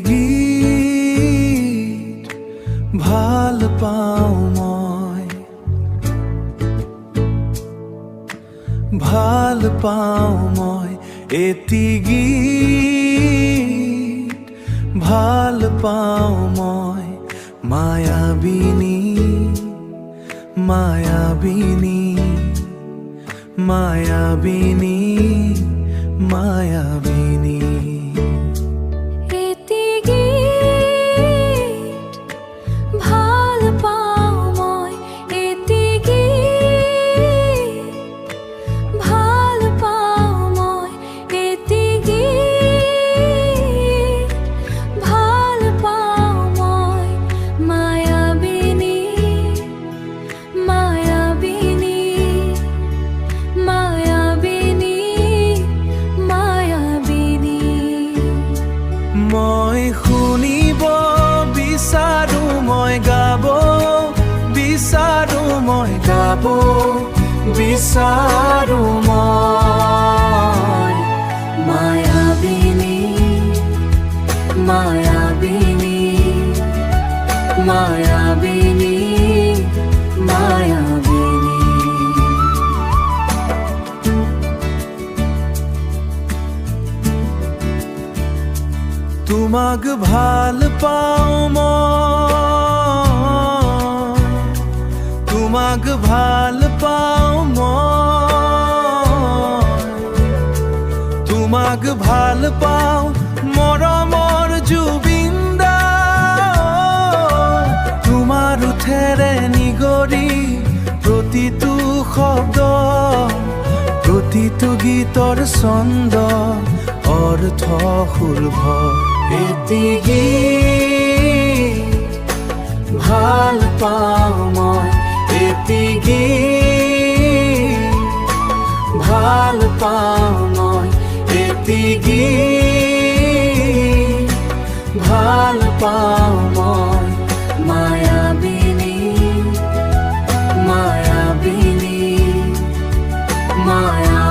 গীত ভাল পাওঁ মই, ভাল পাওঁ মই এটি গীত ভাল পাওঁ মই। মায়াবিনী মায়াবিনী মায়াবিনী মায়াবিনী এটি গীত ভাল পাওঁ মই, এটি গীত ভাল পাওঁ মই, এটি গীত ভাল পাওঁ মই। মায়াবিনী মায়াবিনী মায়াবিনী মায়াবিনী। মই শুনিব বিচাৰো, মই গাব বিচাৰো, মই গাব বিচাৰো মই। মায়াবিনী মায়াবিনী মায়াবিনী মায়াবিনী। তোমাক ভাল পাওঁ মই, তোমাক ভাল পাওঁ মই, তোমাক ভাল পাওঁ মৰমৰ জুবিন্দা। তোমাৰ ওঠেৰে নিগৰি প্ৰতিটো শব্দ, প্ৰতিটো গীতৰ ছন্দ অৰ্থ শুভ। এটি গীত ভাল পাওঁ মই, এটি গীত ভাল পাওঁ মই, এটি গীত ভাল পাওঁ মই। মায়াবিনী মায়াবিনী মায়া